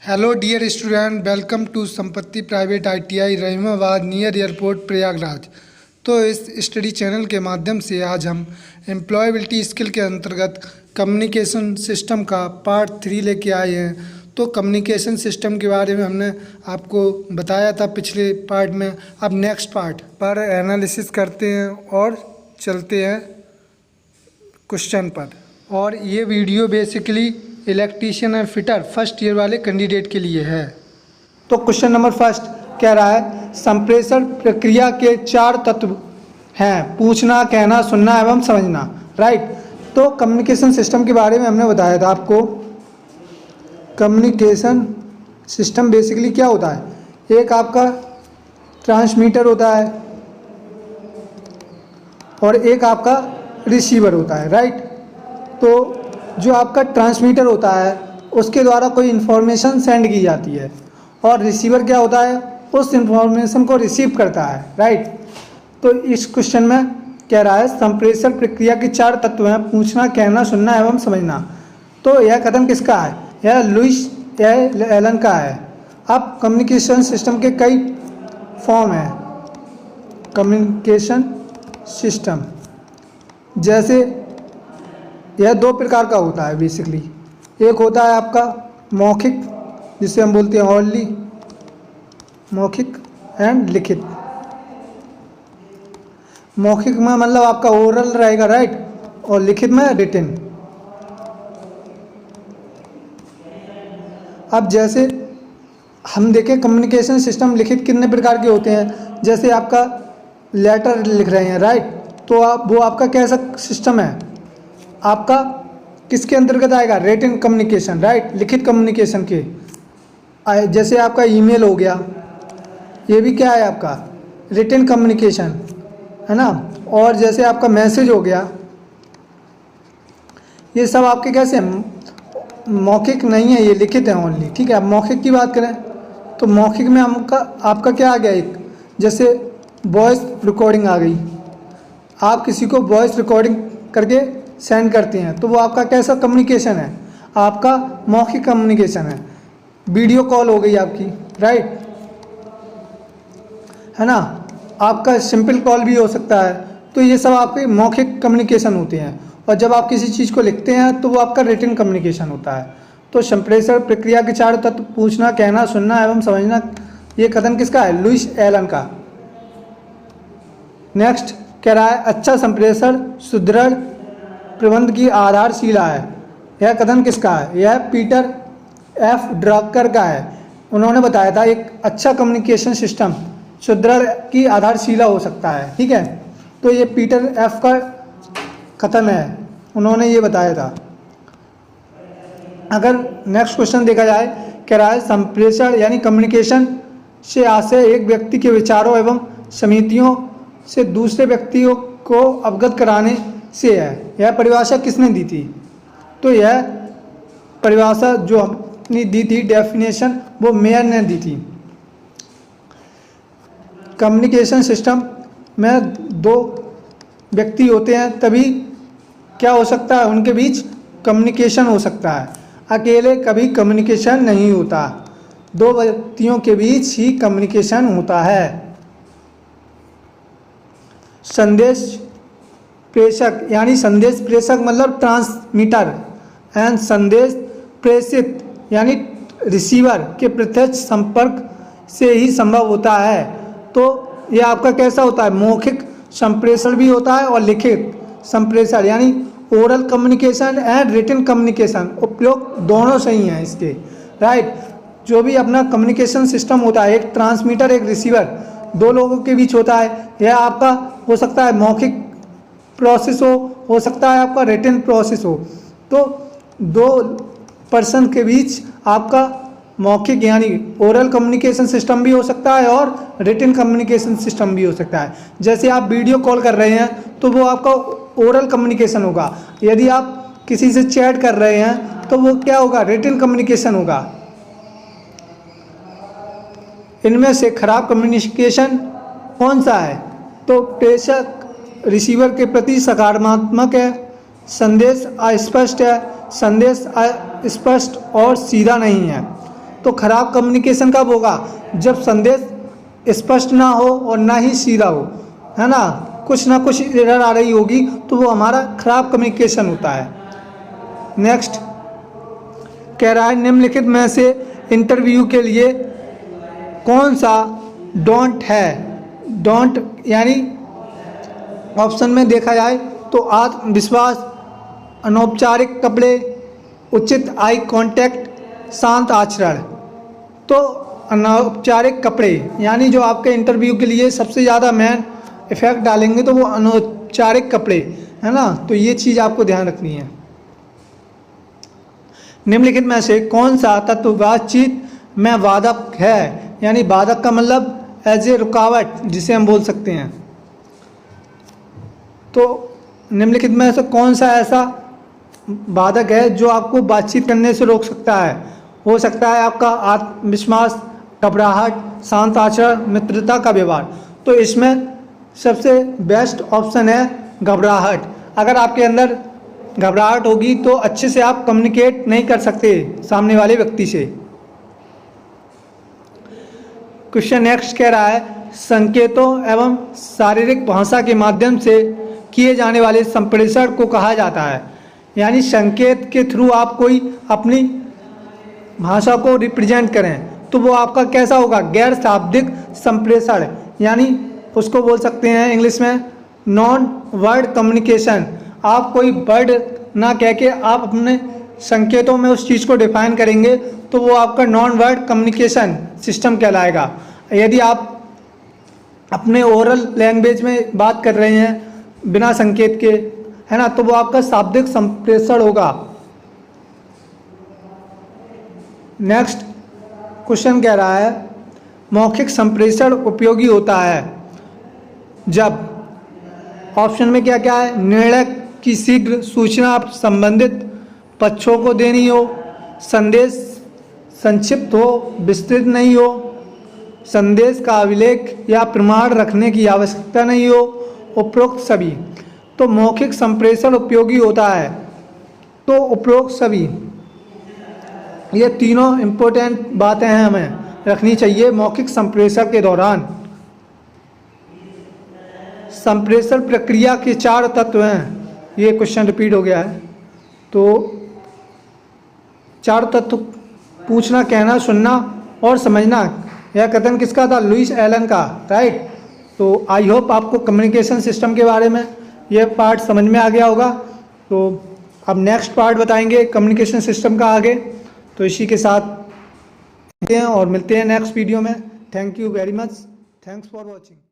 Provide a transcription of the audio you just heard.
Hello dear student, welcome to Sampatti private ITI Rahimabad near airport Prayagraj. तो इस study channel के माध्यम से आज हम एम्प्लॉयबिलिटी स्किल के अंतर्गत कम्युनिकेशन सिस्टम का पार्ट 3 लेके आए हैं। तो कम्युनिकेशन सिस्टम के बारे में हमने आपको बताया था पिछले पार्ट में। अब नेक्स्ट पार्ट पर एनालिसिस करते हैं और चलते हैं क्वेश्चन पर। और ये video basically electrician and fitter first year वाले कैंडिडेट के लिए है। तो क्वेश्चन नंबर फर्स्ट कह रहा है संप्रेषण प्रक्रिया के 4 तत्व हैं: पूछना, कहना, सुनना एवं समझना। राइट। तो कम्युनिकेशन सिस्टम के बारे में हमने बताया था आपको। कम्युनिकेशन सिस्टम बेसिकली क्या होता है, एक आपका ट्रांसमीटर होता है और एक आपका रिसीवर होता है। राइट। तो जो आपका ट्रांसमीटर होता है उसके द्वारा कोई इन्फॉर्मेशन सेंड की जाती है और रिसीवर क्या होता है, उस इन्फॉर्मेशन को रिसीव करता है। राइट। तो इस क्वेश्चन में कह रहा है संप्रेषण प्रक्रिया के 4 तत्व हैं: पूछना, कहना, सुनना एवं समझना। तो यह कथन किसका है? यह लुइस एलन का है। अब कम्युनिकेशन सिस्टम के कई फॉर्म हैं। कम्युनिकेशन सिस्टम जैसे यह 2 प्रकार का होता है बेसिकली। एक होता है आपका मौखिक, जिसे हम बोलते हैं ऑरली, मौखिक एंड लिखित। मौखिक में मतलब आपका ओरल रहेगा, राइट, और लिखित में रिटन। अब जैसे हम देखें कम्युनिकेशन सिस्टम लिखित कितने प्रकार के होते हैं। जैसे आपका लेटर लिख रहे हैं, राइट, तो वो आपका कैसा सिस्टम है, आपका किसके अंतर्गत आएगा? Written communication. राइट, लिखित कम्युनिकेशन के। जैसे आपका ईमेल हो गया, ये भी क्या है आपका रिटन कम्युनिकेशन, है ना। और जैसे आपका मैसेज हो गया, ये सब आपके कैसे मौखिक नहीं है, ये लिखित है ओनली। ठीक है। अब मौखिक की बात करें तो मौखिक में आपका क्या आ गया, एक जैसे वॉइस रिकॉर्डिंग आ गई। आप किसी को वॉइस रिकॉर्डिंग करके सेंड करते हैं तो वो आपका कैसा कम्युनिकेशन है? आपका मौखिक कम्युनिकेशन है। वीडियो कॉल हो गई आपकी, राइट, है ना। आपका सिंपल कॉल भी हो सकता है। तो ये सब आपके मौखिक कम्युनिकेशन होते हैं। और जब आप किसी चीज़ को लिखते हैं तो वो आपका रिटन कम्युनिकेशन होता है। तो संप्रेषण प्रक्रिया के 4 तत्व: पूछना, कहना, सुनना एवं समझना। ये कथन किसका है? लुइस एलन का। नेक्स्ट कह रहा है अच्छा संप्रेषण सुदृढ़ प्रबंध की आधारशिला है। यह कथन किसका है? यह पीटर एफ ड्रकर का है। उन्होंने बताया था एक अच्छा कम्युनिकेशन सिस्टम सुदृढ़ की आधारशिला हो सकता है। ठीक है। तो ये पीटर एफ का कथन है, उन्होंने ये बताया था। अगर नेक्स्ट क्वेश्चन देखा जाए, कह रहा है संप्रेषण यानी कम्युनिकेशन से आशय एक व्यक्ति के विचारों एवं समितियों से दूसरे व्यक्तियों को अवगत कराने से है। यह परिभाषा किसने दी थी? तो यह परिभाषा जो हमने दी थी, डेफिनेशन, वो मेयर ने दी थी। कम्युनिकेशन सिस्टम में 2 व्यक्ति होते हैं तभी क्या हो सकता है, उनके बीच कम्युनिकेशन हो सकता है। अकेले कभी कम्युनिकेशन नहीं होता, 2 व्यक्तियों के बीच ही कम्युनिकेशन होता है। संदेश प्रेषक यानी संदेश प्रेषक मतलब ट्रांसमीटर एंड संदेश प्रेषित यानी रिसीवर के प्रत्यक्ष संपर्क से ही संभव होता है। तो यह आपका कैसा होता है? मौखिक संप्रेषण भी होता है और लिखित संप्रेषण यानी oral communication and written communication, उपयोग दोनों सही हैं इसके। राइट। जो भी अपना कम्युनिकेशन सिस्टम होता है, एक ट्रांसमीटर एक रिसीवर, 2 लोगों के बीच होता है। यह आपका हो सकता है मौखिक प्रोसेस हो सकता है आपका रिटन प्रोसेस हो। तो 2 पर्सन के बीच आपका मौखिक यानी ओरल कम्युनिकेशन सिस्टम भी हो सकता है और रिटन कम्युनिकेशन सिस्टम भी हो सकता है। जैसे आप वीडियो कॉल कर रहे हैं तो वो आपका ओरल कम्युनिकेशन होगा। यदि आप किसी से चैट कर रहे हैं तो वो क्या होगा? रिटन कम्युनिकेशन होगा। इनमें से खराब कम्युनिकेशन कौन सा है? तो प्रेषक रिसीवर के प्रति सकारात्मक है, संदेश अस्पष्ट है, संदेश अस्पष्ट और सीधा नहीं है। तो खराब कम्युनिकेशन कब होगा? जब संदेश स्पष्ट ना हो और ना ही सीधा हो, है ना, कुछ ना कुछ एरर आ रही होगी, तो वो हमारा खराब कम्युनिकेशन होता है। नेक्स्ट कह रहा है निम्नलिखित में से इंटरव्यू के लिए कौन सा डोंट है? डोंट यानी ऑप्शन में देखा जाए तो आत्मविश्वास, अनौपचारिक कपड़े, उचित आई कांटेक्ट, शांत आचरण। तो अनौपचारिक कपड़े यानी जो आपके इंटरव्यू के लिए सबसे ज़्यादा मेन इफेक्ट डालेंगे तो वो अनौपचारिक कपड़े, है ना, तो ये चीज़ आपको ध्यान रखनी है। निम्नलिखित में से कौन सा तत्व बातचीत में बाधक है? यानी बाधक का मतलब एज ए रुकावट जिसे हम बोल सकते हैं। तो निम्नलिखित में से कौन सा ऐसा बाधक है जो आपको बातचीत करने से रोक सकता है? हो सकता है आपका आत्मविश्वास, घबराहट, शांत आचरण, मित्रता का व्यवहार। तो इसमें सबसे बेस्ट ऑप्शन है घबराहट। अगर आपके अंदर घबराहट होगी तो अच्छे से आप कम्युनिकेट नहीं कर सकते सामने वाले व्यक्ति से। क्वेश्चन नेक्स्ट कह रहा है संकेतों एवं शारीरिक भाषा के माध्यम से किए जाने वाले संप्रेषण को कहा जाता है। यानी संकेत के थ्रू आप कोई अपनी भाषा को रिप्रेजेंट करें तो वो आपका कैसा होगा? गैर शाब्दिक संप्रेषण, यानी उसको बोल सकते हैं इंग्लिश में नॉन वर्ड कम्युनिकेशन। आप कोई वर्ड ना कह के आप अपने संकेतों में उस चीज़ को डिफाइन करेंगे तो वो आपका नॉन वर्ड कम्युनिकेशन सिस्टम कहलाएगा। यदि आप अपने ओरल लैंग्वेज में बात कर रहे हैं बिना संकेत के, है ना, तो वो आपका शाब्दिक संप्रेषण होगा। नेक्स्ट क्वेश्चन कह रहा है मौखिक संप्रेषण उपयोगी होता है जब, ऑप्शन में क्या क्या है? निर्णय की शीघ्र सूचना संबंधित पक्षों को देनी हो, संदेश संक्षिप्त हो, विस्तृत नहीं हो, संदेश का अभिलेख या प्रमाण रखने की आवश्यकता नहीं हो, उपरोक्त सभी। तो मौखिक संप्रेषण उपयोगी होता है तो उपरोक्त सभी, ये तीनों इम्पोर्टेंट बातें हैं हमें रखनी चाहिए मौखिक संप्रेषण के दौरान। संप्रेषण प्रक्रिया के 4 तत्व हैं, ये क्वेश्चन रिपीट हो गया है। तो 4 तत्व पूछना, कहना, सुनना और समझना। यह कथन किसका था? लुइस एलन का, राइट। तो आई होप आपको कम्युनिकेशन सिस्टम के बारे में यह पार्ट समझ में आ गया होगा। तो अब नेक्स्ट पार्ट बताएंगे कम्युनिकेशन सिस्टम का आगे। तो इसी के साथ मिलते हैं नेक्स्ट वीडियो में। Thank you very much, thanks for watching.